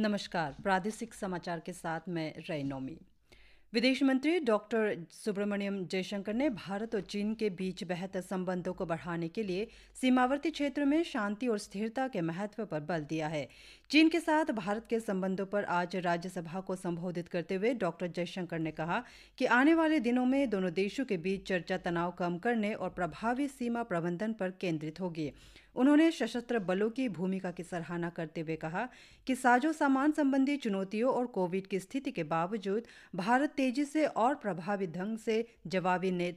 नमस्कार। प्रादेशिक समाचार के साथ मैं रैनोमी। विदेश मंत्री डॉक्टर सुब्रमण्यम जयशंकर ने भारत और चीन के बीच बेहतर संबंधों को बढ़ाने के लिए सीमावर्ती क्षेत्रों में शांति और स्थिरता के महत्व पर बल दिया है। चीन के साथ भारत के संबंधों पर आज राज्यसभा को संबोधित करते हुए डॉक्टर जयशंकर ने कहा कि आने वाले दिनों में दोनों देशों के बीच चर्चा तनाव कम करने और प्रभावी सीमा प्रबंधन पर केंद्रित होगी। उन्होंने सशस्त्र बलों की भूमिका की सराहना करते हुए कहा कि साजो सामान संबंधी चुनौतियों और कोविड की स्थिति के बावजूद भारत तेजी से और प्रभावी ढंग से जवाबी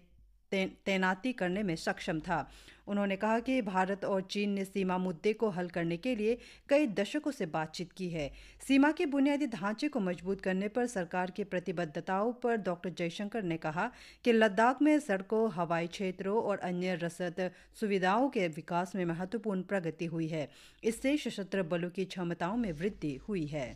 तैनाती करने में सक्षम था। उन्होंने कहा कि भारत और चीन ने सीमा मुद्दे को हल करने के लिए कई दशकों से बातचीत की है। सीमा के बुनियादी ढांचे को मजबूत करने पर सरकार की प्रतिबद्धताओं पर डॉक्टर जयशंकर ने कहा कि लद्दाख में सड़कों, हवाई क्षेत्रों और अन्य रसद सुविधाओं के विकास में महत्वपूर्ण प्रगति हुई है। इससे सशस्त्र बलों की क्षमताओं में वृद्धि हुई है।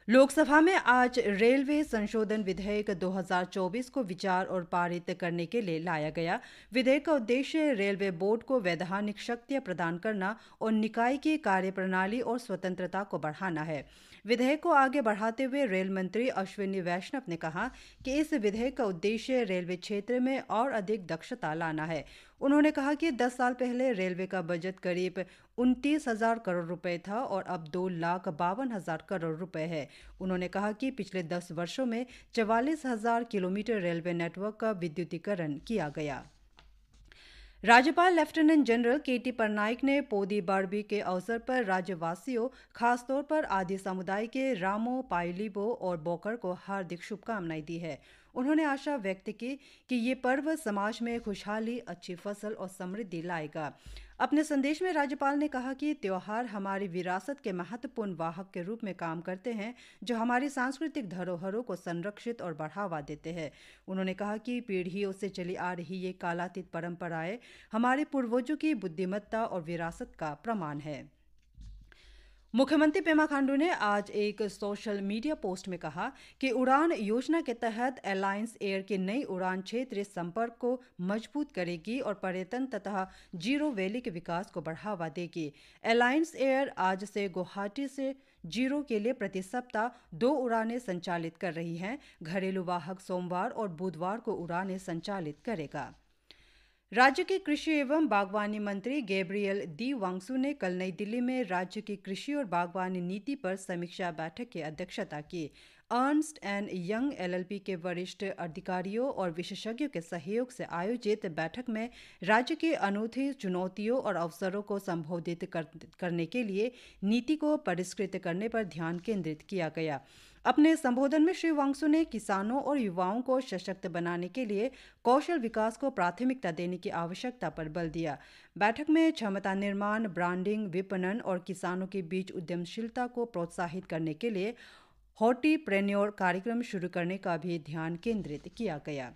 लोकसभा में आज रेलवे संशोधन विधेयक 2024 को विचार और पारित करने के लिए लाया गया। विधेयक का उद्देश्य रेलवे बोर्ड को वैधानिक शक्तियां प्रदान करना और निकाय की कार्यप्रणाली और स्वतंत्रता को बढ़ाना है। विधेयक को आगे बढ़ाते हुए रेल मंत्री अश्विनी वैष्णव ने कहा कि इस विधेयक का उद्देश्य रेलवे क्षेत्र में और अधिक दक्षता लाना है। उन्होंने कहा कि 10 साल पहले रेलवे का बजट करीब 29,000 करोड़ रुपए था और अब 2,52,000 करोड़ रुपए है। उन्होंने कहा कि पिछले 10 वर्षों में 44,000 किलोमीटर रेलवे नेटवर्क का विद्युतीकरण किया गया। राज्यपाल लेफ्टिनेंट जनरल के.टी. पटनायक ने पोदी बारबी के अवसर पर राज्यवासियों, खासतौर पर आदि समुदाय के रामो, पाइलिबो और बोकर को हार्दिक शुभकामनाएं दी है। उन्होंने आशा व्यक्त की कि ये पर्व समाज में खुशहाली, अच्छी फसल और समृद्धि लाएगा। अपने संदेश में राज्यपाल ने कहा कि त्योहार हमारी विरासत के महत्वपूर्ण वाहक के रूप में काम करते हैं, जो हमारी सांस्कृतिक धरोहरों को संरक्षित और बढ़ावा देते हैं। उन्होंने कहा कि पीढ़ियों से चली आ रही ये कालातीत परंपराएं हमारे पूर्वजों की बुद्धिमत्ता और विरासत का प्रमाण है। मुख्यमंत्री पेमा खांडू ने आज एक सोशल मीडिया पोस्ट में कहा कि उड़ान योजना के तहत अलायंस एयर की नई उड़ान क्षेत्रीय संपर्क को मजबूत करेगी और पर्यटन तथा जीरो वैली के विकास को बढ़ावा देगी। अलायंस एयर आज से गुवाहाटी से जीरो के लिए प्रति सप्ताह 2 उड़ानें संचालित कर रही है। घरेलू वाहक सोमवार और बुधवार को उड़ानें संचालित करेगा। राज्य के कृषि एवं बागवानी मंत्री गैब्रियल डी वांगसू ने कल नई दिल्ली में राज्य की कृषि और बागवानी नीति पर समीक्षा बैठक की अध्यक्षता की। अर्नस्ट एंड यंग एलएलपी के वरिष्ठ अधिकारियों और विशेषज्ञों के सहयोग से आयोजित बैठक में राज्य की अनूठी चुनौतियों और अवसरों को संबोधित करने के लिए नीति को परिष्कृत करने पर ध्यान केंद्रित किया गया। अपने संबोधन में श्री वांगसू ने किसानों और युवाओं को सशक्त बनाने के लिए कौशल विकास को प्राथमिकता देने की आवश्यकता पर बल दिया। बैठक में क्षमता निर्माण, ब्रांडिंग, विपणन और किसानों के बीच उद्यमशीलता को प्रोत्साहित करने के लिए हॉर्टीप्रेन्योर कार्यक्रम शुरू करने का भी ध्यान केंद्रित किया गया।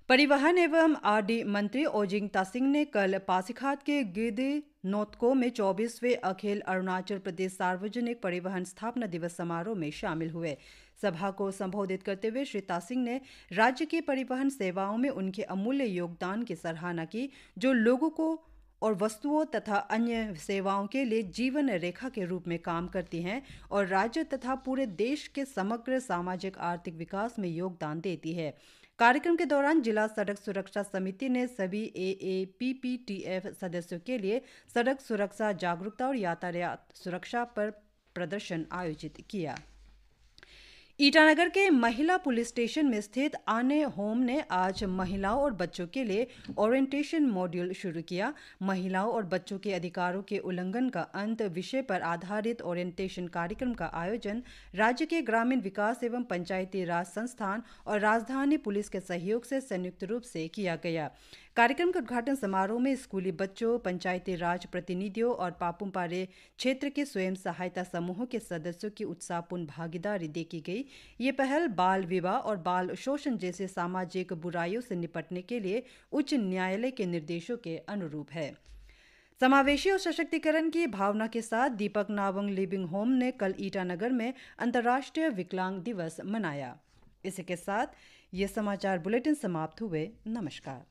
परिवहन एवं आरडी मंत्री ओजिंग तासिंग ने कल पासीघाट के गिदी नोतको में 24वें अखिल अरुणाचल प्रदेश सार्वजनिक परिवहन स्थापना दिवस समारोह में शामिल हुए। सभा को संबोधित करते हुए श्री तासिंग ने राज्य की परिवहन सेवाओं में उनके अमूल्य योगदान की सराहना की, जो लोगों को और वस्तुओं तथा अन्य सेवाओं के लिए जीवन रेखा के रूप में काम करती हैं और राज्य तथा पूरे देश के समग्र सामाजिक आर्थिक विकास में योगदान देती है। कार्यक्रम के दौरान जिला सड़क सुरक्षा समिति ने सभी AAPPTF सदस्यों के लिए सड़क सुरक्षा जागरूकता और यातायात सुरक्षा पर प्रदर्शन आयोजित किया। ईटानगर के महिला पुलिस स्टेशन में स्थित आने होम ने आज महिलाओं और बच्चों के लिए ओरिएंटेशन मॉड्यूल शुरू किया। महिलाओं और बच्चों के अधिकारों के उल्लंघन का अंत विषय पर आधारित ओरिएंटेशन कार्यक्रम का आयोजन राज्य के ग्रामीण विकास एवं पंचायती राज संस्थान और राजधानी पुलिस के सहयोग से संयुक्त रूप से किया गया। कार्यक्रम के उद्घाटन समारोह में स्कूली बच्चों, पंचायती राज प्रतिनिधियों और पापुमपारे क्षेत्र के स्वयं सहायता समूहों के सदस्यों की उत्साहपूर्ण भागीदारी देखी गई। ये पहल बाल विवाह और बाल शोषण जैसे सामाजिक बुराइयों से निपटने के लिए उच्च न्यायालय के निर्देशों के अनुरूप है। समावेशी और सशक्तिकरण की भावना के साथ दीपक नावंग लिविंग होम ने कल ईटानगर में अंतर्राष्ट्रीय विकलांग दिवस मनाया। इसी के साथ ये समाचार बुलेटिन समाप्त हुए। नमस्कार।